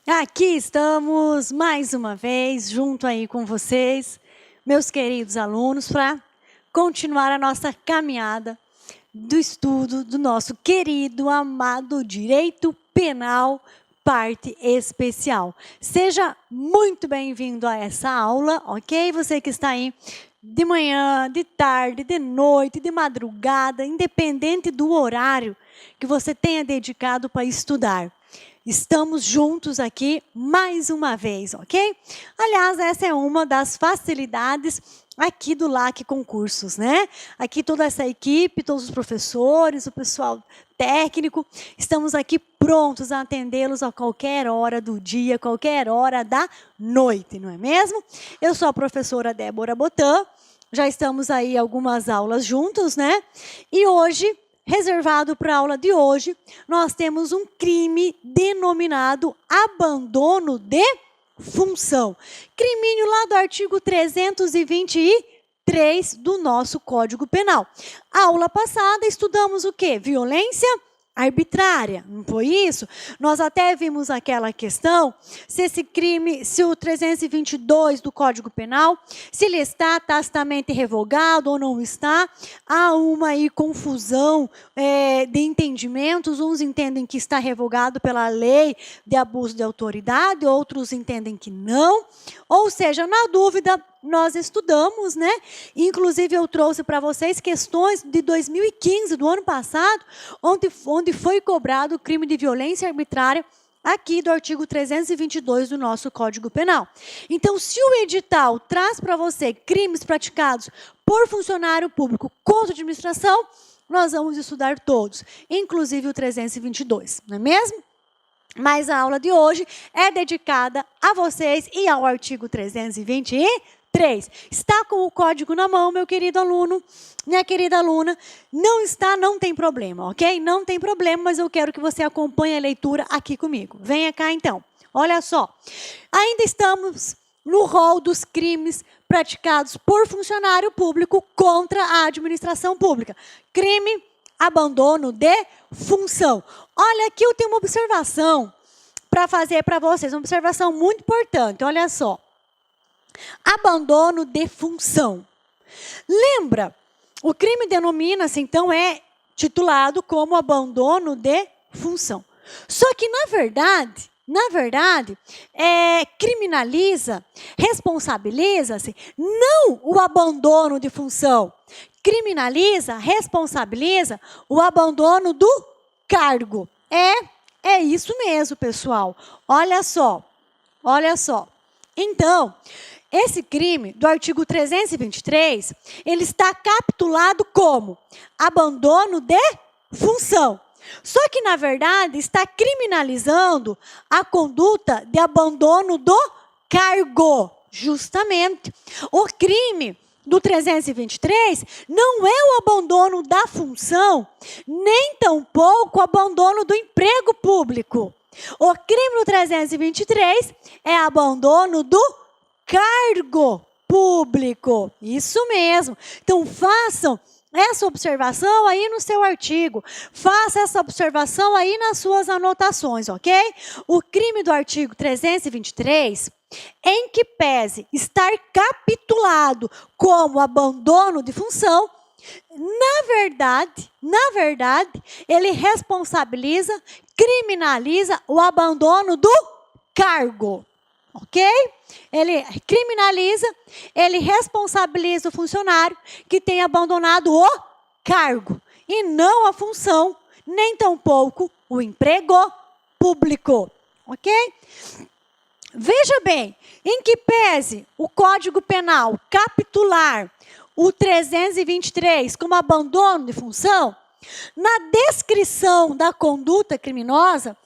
Aqui estamos mais uma vez, junto aí com vocês, meus queridos alunos, para continuar a nossa caminhada do estudo do nosso querido, amado Direito Penal, parte especial. Seja muito bem-vindo a essa aula, ok? Você que está aí de manhã, de tarde, de noite, de madrugada, independente do horário que você tenha dedicado para estudar. Estamos juntos aqui mais uma vez, ok? Aliás, essa é uma das facilidades aqui do LAC Concursos, né? Aqui toda essa equipe, todos os professores, o pessoal técnico, estamos aqui prontos a atendê-los a qualquer hora do dia, qualquer hora da noite, não é mesmo? Eu sou a professora Débora Botan, já estamos aí algumas aulas juntos, né? E hoje, reservado para a aula de hoje, nós temos um crime denominado abandono de função. Criminho lá do artigo 323 do nosso Código Penal. Aula passada estudamos o quê? Violência arbitrária, não foi isso? Nós até vimos aquela questão, se esse crime, se o 322 do Código Penal, se ele está tacitamente revogado ou não está, há uma aí confusão de entendimentos, uns entendem que está revogado pela lei de abuso de autoridade, outros entendem que não, ou seja, na dúvida, nós estudamos, né? Inclusive, eu trouxe para vocês questões de 2015, do ano passado, onde foi cobrado o crime de violência arbitrária aqui do artigo 322 do nosso Código Penal. Então, se o edital traz para você crimes praticados por funcionário público contra a administração, nós vamos estudar todos, inclusive o 322, não é mesmo? Mas a aula de hoje é dedicada a vocês e ao artigo 323. Está com o código na mão, meu querido aluno, minha querida aluna? Não está, não tem problema, ok? Não tem problema, mas eu quero que você acompanhe a leitura aqui comigo. Venha cá, então. Olha só. Ainda estamos no rol dos crimes praticados por funcionário público contra a administração pública. Crime, abandono de função. Olha, aqui eu tenho uma observação para fazer para vocês, uma observação muito importante, olha só. Abandono de função. Lembra, o crime denomina-se, então, é titulado como abandono de função. Só que, na verdade, criminaliza, responsabiliza-se, não o abandono de função. Criminaliza, responsabiliza o abandono do cargo. É isso mesmo, pessoal. Olha só. Então, esse crime do artigo 323, ele está capitulado como abandono de função. Só que, na verdade, está criminalizando a conduta de abandono do cargo. Justamente. O crime do 323 não é o abandono da função, nem tampouco o abandono do emprego público. O crime do 323 é abandono do cargo público. Isso mesmo. Então, façam essa observação aí no seu artigo. Faça essa observação aí nas suas anotações, ok? O crime do artigo 323, em que pese estar capitulado como abandono de função, na verdade, ele responsabiliza, criminaliza o abandono do cargo, ok? Ele criminaliza, ele responsabiliza o funcionário que tem abandonado o cargo, e não a função, nem tampouco o emprego público, ok? Veja bem, em que pese o Código Penal capitular o 323 como abandono de função, na descrição da conduta criminosa,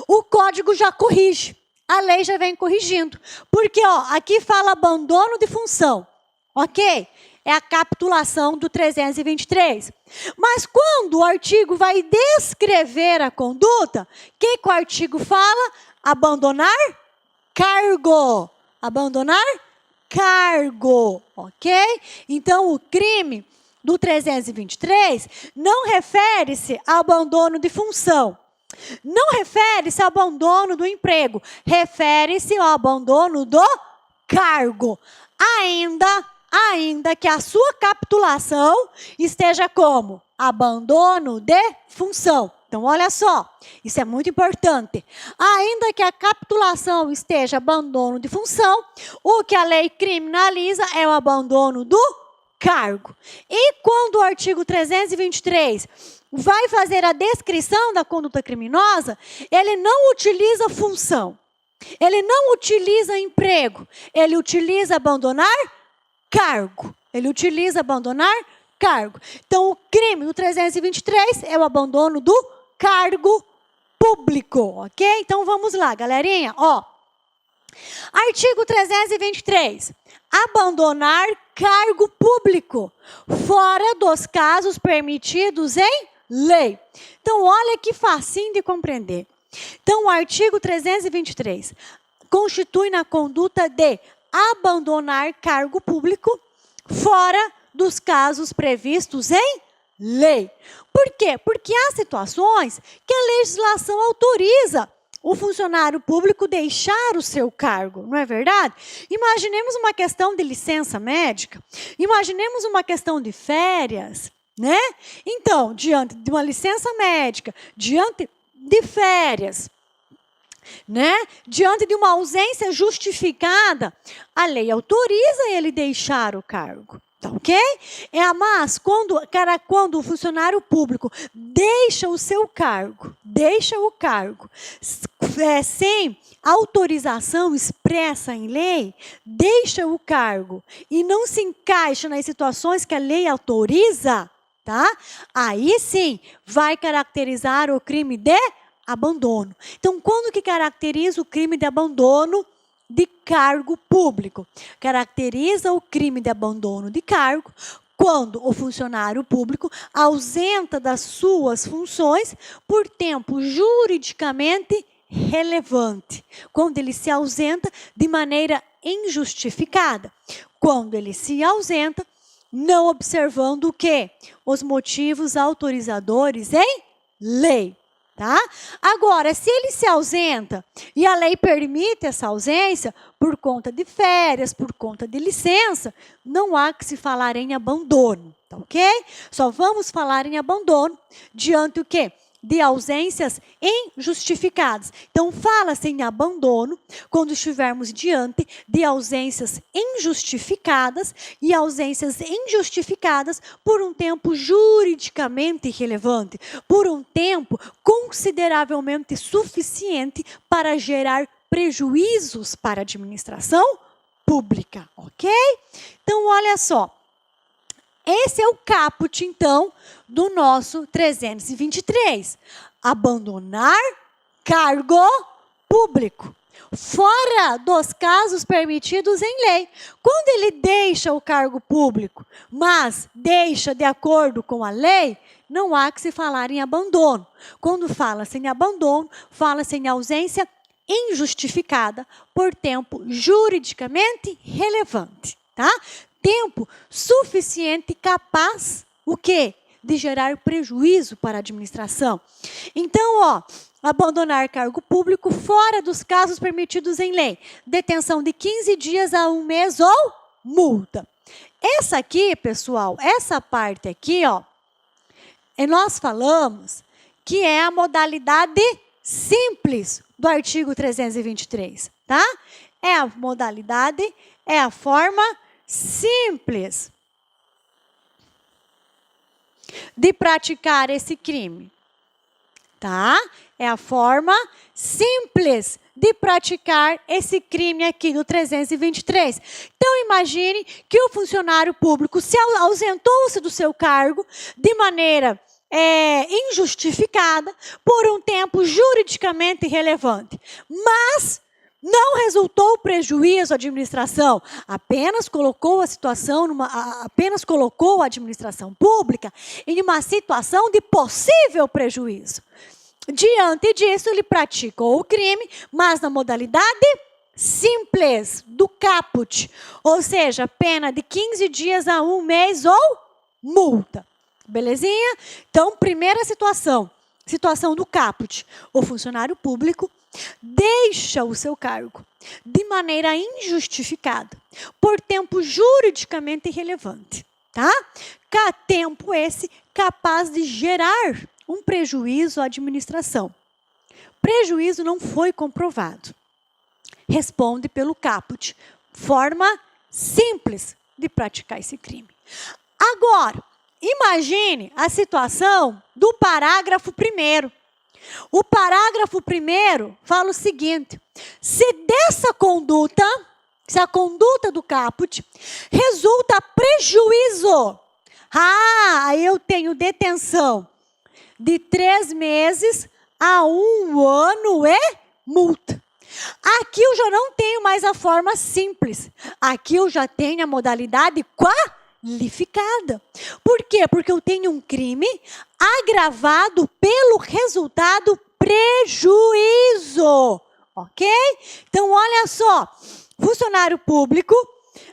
o código já corrige, a lei já vem corrigindo. Porque, aqui fala abandono de função, ok? É a capitulação do 323. Mas quando o artigo vai descrever a conduta, o que o artigo fala? Abandonar cargo. Ok? Então, o crime do 323 não refere-se ao abandono de função, Não refere-se ao abandono do emprego, refere-se ao abandono do cargo. Ainda que a sua capitulação esteja como? Abandono de função. Então, olha só, isso é muito importante. Ainda que a capitulação esteja abandono de função, o que a lei criminaliza é o abandono do cargo. E quando o artigo 323 vai fazer a descrição da conduta criminosa, ele não utiliza função, ele não utiliza emprego, ele utiliza abandonar cargo. Ele utiliza abandonar cargo. Então, o crime do 323 é o abandono do cargo público, ok? Então, vamos lá, galerinha. Ó, artigo 323. Abandonar cargo público, fora dos casos permitidos em lei. Então, olha que facinho de compreender. Então, o artigo 323 constitui na conduta de abandonar cargo público fora dos casos previstos em lei. Por quê? Porque há situações que a legislação autoriza o funcionário público deixar o seu cargo, não é verdade? Imaginemos uma questão de licença médica, imaginemos uma questão de férias, né? Então, diante de uma licença médica, diante de férias, né? Diante de uma ausência justificada, a lei autoriza ele deixar o cargo. Tá, ok? Mas quando o funcionário público deixa o seu cargo, sem autorização expressa em lei, deixa o cargo e não se encaixa nas situações que a lei autoriza, tá? Aí sim vai caracterizar o crime de abandono. Então, quando que caracteriza o crime de abandono de cargo público? Caracteriza o crime de abandono de cargo quando o funcionário público ausenta das suas funções por tempo juridicamente relevante. Quando ele se ausenta de maneira injustificada. Quando ele se ausenta não observando o quê? Os motivos autorizadores em lei. Tá? Agora, se ele se ausenta e a lei permite essa ausência por conta de férias, por conta de licença, não há que se falar em abandono, tá ok? Só vamos falar em abandono diante o quê? De ausências injustificadas. Então, fala-se em abandono quando estivermos diante de ausências injustificadas e ausências injustificadas por um tempo juridicamente relevante, por um tempo consideravelmente suficiente para gerar prejuízos para a administração pública, ok? Então, olha só. Esse é o caput, então, do nosso 323. Abandonar cargo público, fora dos casos permitidos em lei. Quando ele deixa o cargo público, mas deixa de acordo com a lei, não há que se falar em abandono. Quando fala-se em abandono, fala-se em ausência injustificada por tempo juridicamente relevante, tá? Tempo suficiente capaz, o quê? De gerar prejuízo para a administração. Então, ó, abandonar cargo público fora dos casos permitidos em lei. Detenção de 15 dias a 1 mês ou multa. Essa aqui, pessoal, essa parte aqui, ó, nós falamos que é a modalidade simples do artigo 323, tá? É a modalidade, é a forma simples de praticar esse crime, tá? É a forma simples de praticar esse crime aqui do 323. Então, imagine que o funcionário público se ausentou-se do seu cargo de maneira injustificada por um tempo juridicamente relevante, mas não resultou prejuízo à administração, apenas colocou apenas colocou a administração pública em uma situação de possível prejuízo. Diante disso, ele praticou o crime, mas na modalidade simples do caput, ou seja, pena de 15 dias a 1 mês ou multa. Belezinha? Então, primeira situação, situação do caput. O funcionário público deixa o seu cargo de maneira injustificada, por tempo juridicamente irrelevante, tá? Tempo esse capaz de gerar um prejuízo à administração. Prejuízo não foi comprovado. Responde pelo caput. Forma simples de praticar esse crime. Agora, imagine a situação do parágrafo 1º. O parágrafo 1º fala o seguinte: se dessa conduta, se a conduta do caput resulta prejuízo, aí eu tenho detenção de 3 meses a 1 ano e multa. Aqui eu já não tenho mais a forma simples. Aqui eu já tenho a modalidade qualificada. Por quê? Porque eu tenho um crime agravado pelo resultado prejuízo. Ok? Então, olha só. Funcionário público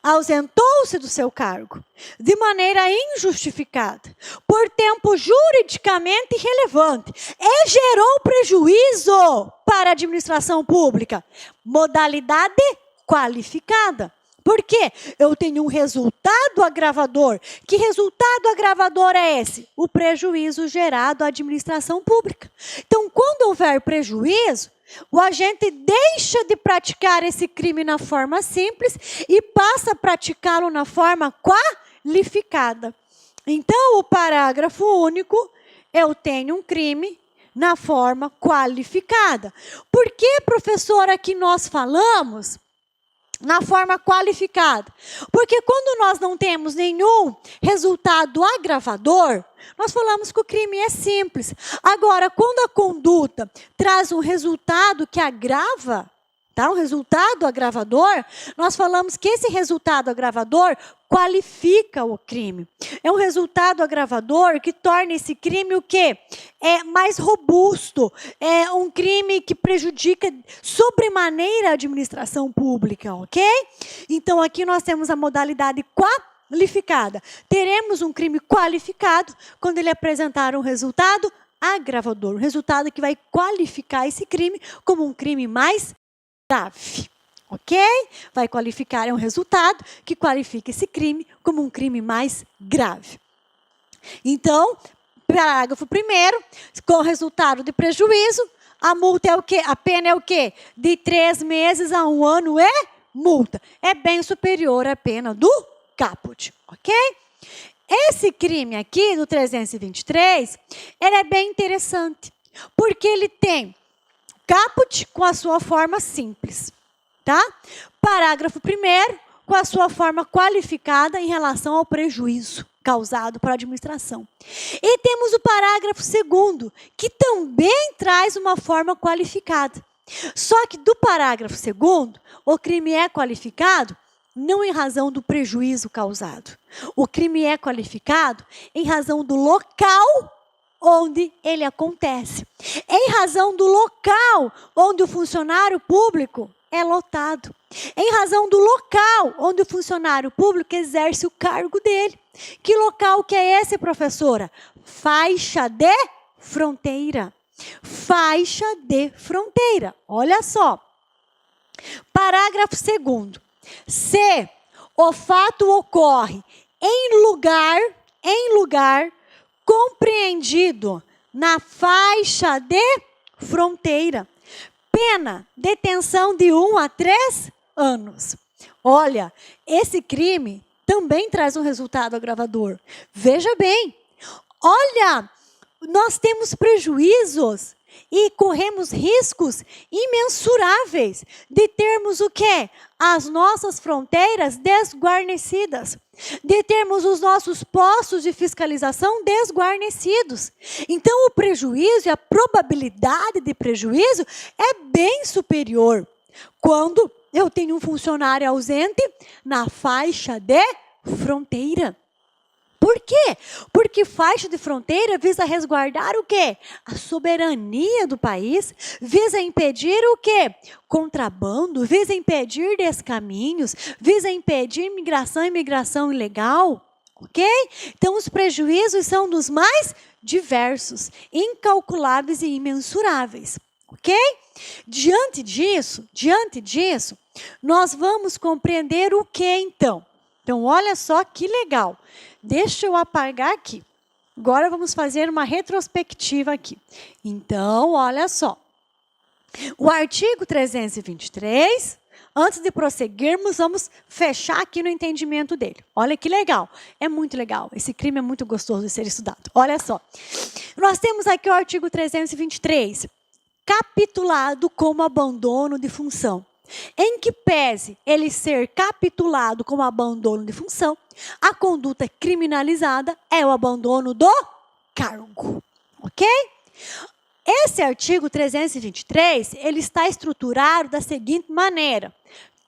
ausentou-se do seu cargo de maneira injustificada, por tempo juridicamente irrelevante, e gerou prejuízo para a administração pública. Modalidade qualificada. Por quê? Eu tenho um resultado agravador. Que resultado agravador é esse? O prejuízo gerado à administração pública. Então, quando houver prejuízo, o agente deixa de praticar esse crime na forma simples e passa a praticá-lo na forma qualificada. Então, o parágrafo único, eu tenho um crime na forma qualificada. Por que, professora, que nós falamos na forma qualificada? Porque quando nós não temos nenhum resultado agravador, nós falamos que o crime é simples. Agora, quando a conduta traz um resultado que agrava, tá? Um resultado agravador, nós falamos que esse resultado agravador qualifica o crime. É um resultado agravador que torna esse crime o quê? É mais robusto. É um crime que prejudica sobremaneira a administração pública, ok? Então, aqui nós temos a modalidade qualificada. Teremos um crime qualificado quando ele apresentar um resultado agravador. Um resultado que vai qualificar esse crime como um crime mais grave. Ok? Vai qualificar, é um resultado que qualifica esse crime como um crime mais grave. Então, parágrafo 1º, com resultado de prejuízo, a multa é o quê? A pena é o quê? De 3 meses a 1 ano é multa. É bem superior à pena do caput, ok? Esse crime aqui, do 323, ele é bem interessante, porque ele tem caput com a sua forma simples. Tá? Parágrafo 1º, com a sua forma qualificada em relação ao prejuízo causado para a administração. E temos o parágrafo 2º, que também traz uma forma qualificada. Só que do parágrafo 2º, o crime é qualificado não em razão do prejuízo causado. O crime é qualificado em razão do local onde ele acontece. Em razão do local onde o funcionário público é lotado. Em razão do local onde o funcionário público exerce o cargo dele. Que local que é esse, professora? Faixa de fronteira. Faixa de fronteira. Olha só. Parágrafo 2º. Se o fato ocorre em lugar compreendido na faixa de fronteira, pena, detenção de 1 a 3 anos. Olha, esse crime também traz um resultado agravador. Veja bem, olha, nós temos prejuízos e corremos riscos imensuráveis de termos o quê? As nossas fronteiras desguarnecidas, de termos os nossos postos de fiscalização desguarnecidos. Então, o prejuízo e a probabilidade de prejuízo é bem superior quando eu tenho um funcionário ausente na faixa de fronteira. Por quê? Porque faixa de fronteira visa resguardar o quê? A soberania do país, visa impedir o quê? Contrabando, visa impedir descaminhos, visa impedir migração e imigração ilegal, ok? Então, os prejuízos são dos mais diversos, incalculáveis e imensuráveis. Ok? Diante disso, nós vamos compreender o que então? Então, olha só que legal. Deixa eu apagar aqui. Agora vamos fazer uma retrospectiva aqui. Então, olha só. O artigo 323, antes de prosseguirmos, vamos fechar aqui no entendimento dele. Olha que legal. É muito legal. Esse crime é muito gostoso de ser estudado. Olha só. Nós temos aqui o artigo 323, capitulado como abandono de função. Em que pese ele ser capitulado como abandono de função, a conduta criminalizada é o abandono do cargo. Ok? Esse artigo 323, ele está estruturado da seguinte maneira.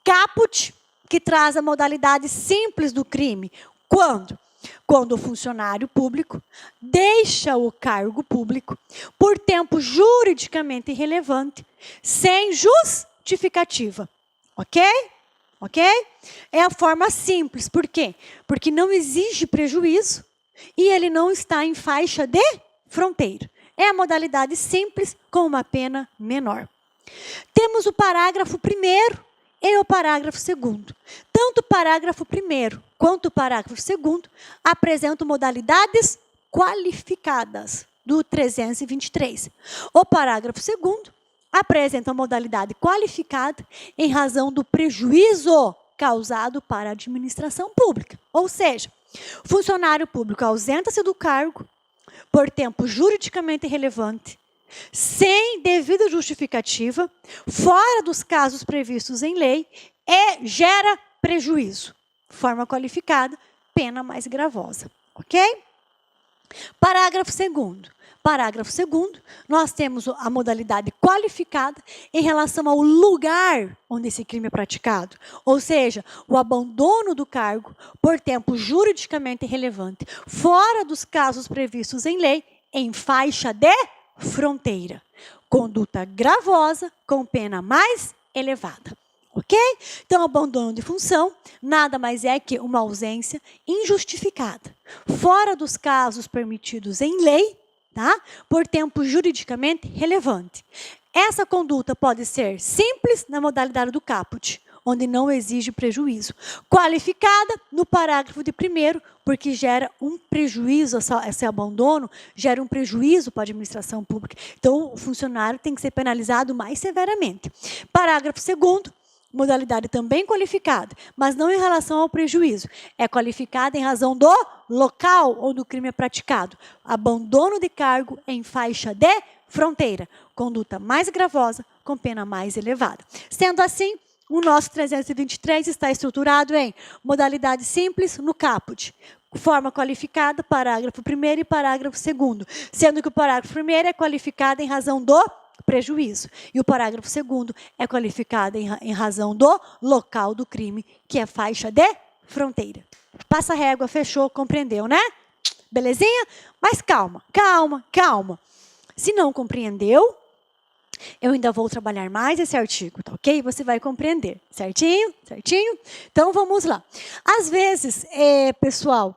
Caput, que traz a modalidade simples do crime. Quando? Quando o funcionário público deixa o cargo público por tempo juridicamente irrelevante, sem justificativa. Ok? Ok? É a forma simples. Por quê? Porque não exige prejuízo e ele não está em faixa de fronteira. É a modalidade simples com uma pena menor. Temos o parágrafo 1º e o parágrafo 2º. Tanto o parágrafo 1º quanto o parágrafo 2º apresentam modalidades qualificadas do 323. O parágrafo 2º apresenta a modalidade qualificada em razão do prejuízo causado para a administração pública. Ou seja, o funcionário público ausenta-se do cargo por tempo juridicamente irrelevante, sem devida justificativa, fora dos casos previstos em lei, e gera prejuízo. Forma qualificada, pena mais gravosa. Ok? Parágrafo 2º. Parágrafo 2º, nós temos a modalidade qualificada em relação ao lugar onde esse crime é praticado. Ou seja, o abandono do cargo por tempo juridicamente irrelevante, fora dos casos previstos em lei, em faixa de fronteira. Conduta gravosa com pena mais elevada. Ok? Então, abandono de função nada mais é que uma ausência injustificada, fora dos casos permitidos em lei, tá? Por tempo juridicamente relevante. Essa conduta pode ser simples na modalidade do caput, onde não exige prejuízo. Qualificada no parágrafo de 1º, porque gera um prejuízo, esse abandono gera um prejuízo para a administração pública. Então, o funcionário tem que ser penalizado mais severamente. Parágrafo 2º, modalidade também qualificada, mas não em relação ao prejuízo. É qualificada em razão do local onde o crime é praticado. Abandono de cargo em faixa de fronteira. Conduta mais gravosa com pena mais elevada. Sendo assim, o nosso 323 está estruturado em modalidade simples no caput. Forma qualificada, parágrafo 1º e parágrafo 2º. Sendo que o parágrafo 1º é qualificado em razão do prejuízo. E o parágrafo 2º é qualificado em razão do local do crime, que é faixa de fronteira. Passa a régua, fechou, compreendeu, né? Belezinha? Mas calma, calma, calma. Se não compreendeu, eu ainda vou trabalhar mais esse artigo, tá ok? Você vai compreender, certinho? Certinho? Então, vamos lá. Às vezes, pessoal,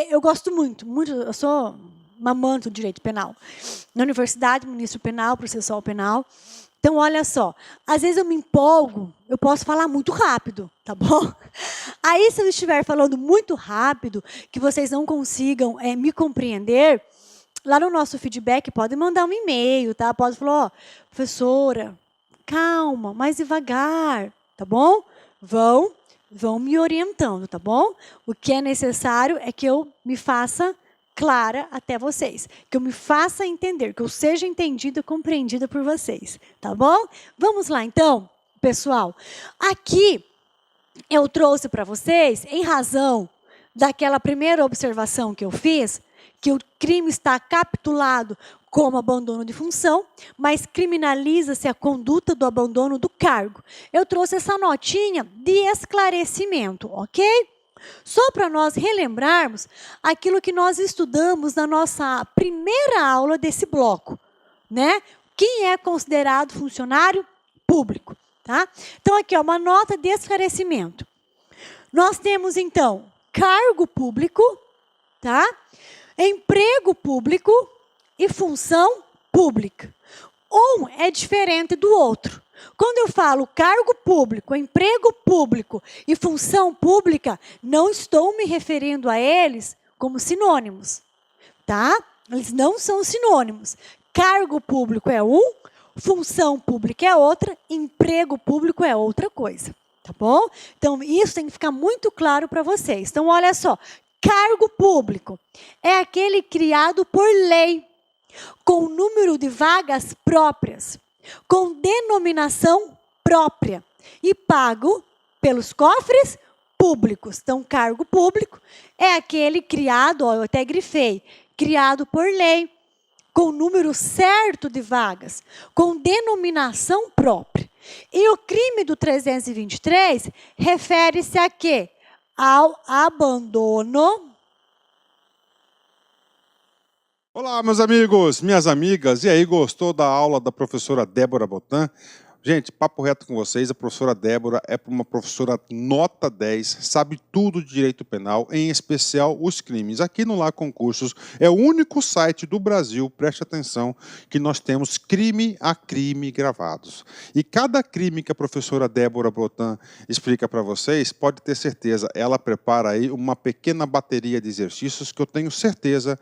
eu gosto muito, eu sou mamando do direito penal. Na universidade, ministro penal, processual penal. Então, olha só, às vezes eu me empolgo, eu posso falar muito rápido, tá bom? Aí, se eu estiver falando muito rápido, que vocês não consigam me compreender, lá no nosso feedback, pode mandar um e-mail, tá? Pode falar, ó, professora, calma, mais devagar, tá bom? Vão me orientando, tá bom? O que é necessário é que eu me faça clara até vocês, que eu me faça entender, que eu seja entendida e compreendida por vocês, tá bom? Vamos lá, então, pessoal. Aqui eu trouxe para vocês, em razão daquela primeira observação que eu fiz, que o crime está capitulado como abandono de função, mas criminaliza-se a conduta do abandono do cargo. Eu trouxe essa notinha de esclarecimento, ok? Só para nós relembrarmos aquilo que nós estudamos na nossa primeira aula desse bloco, né? Quem é considerado funcionário público, tá? Então, aqui, ó, uma nota de esclarecimento. Nós temos, então, cargo público, tá? Emprego público, e função pública. Um é diferente do outro. Quando eu falo cargo público, emprego público e função pública, não estou me referindo a eles como sinônimos, tá? Eles não são sinônimos. Cargo público é um, função pública é outra, emprego público é outra coisa, tá bom? Então, isso tem que ficar muito claro para vocês. Então, olha só, cargo público é aquele criado por lei, com número de vagas próprias, com denominação própria e pago pelos cofres públicos. Então, cargo público é aquele criado, ó, eu até grifei, criado por lei, com número certo de vagas, com denominação própria. E o crime do 323 refere-se a quê? Ao abandono. Olá, meus amigos, minhas amigas. E aí, gostou da aula da professora Débora Botan? Gente, papo reto com vocês, a professora Débora é uma professora nota 10, sabe tudo de direito penal, em especial os crimes. Aqui no Lá Concursos é o único site do Brasil, preste atenção, que nós temos crime a crime gravados. E cada crime que a professora Débora Botan explica para vocês, pode ter certeza, ela prepara aí uma pequena bateria de exercícios que eu tenho certeza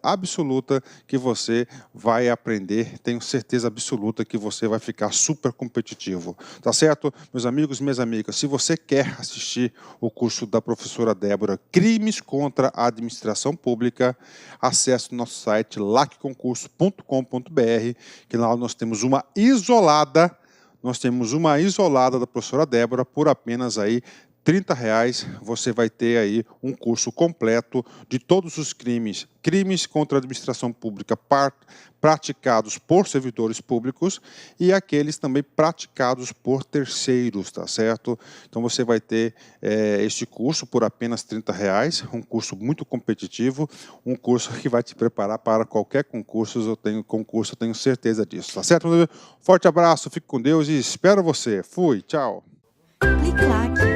absoluta que você vai aprender, tenho certeza absoluta que você vai ficar super competitivo, tá certo? Meus amigos e minhas amigas, se você quer assistir o curso da professora Débora, Crimes contra a Administração Pública, acesse o nosso site lacconcurso.com.br, que lá nós temos uma isolada da professora Débora por apenas aí R$30, você vai ter aí um curso completo de todos os crimes contra a administração pública praticados por servidores públicos e aqueles também praticados por terceiros, tá certo? Então você vai ter este curso por apenas R$30, um curso muito competitivo, um curso que vai te preparar para qualquer concurso, eu tenho certeza disso, tá certo? Forte abraço, fique com Deus e espero você. Fui, tchau. Clique lá aqui.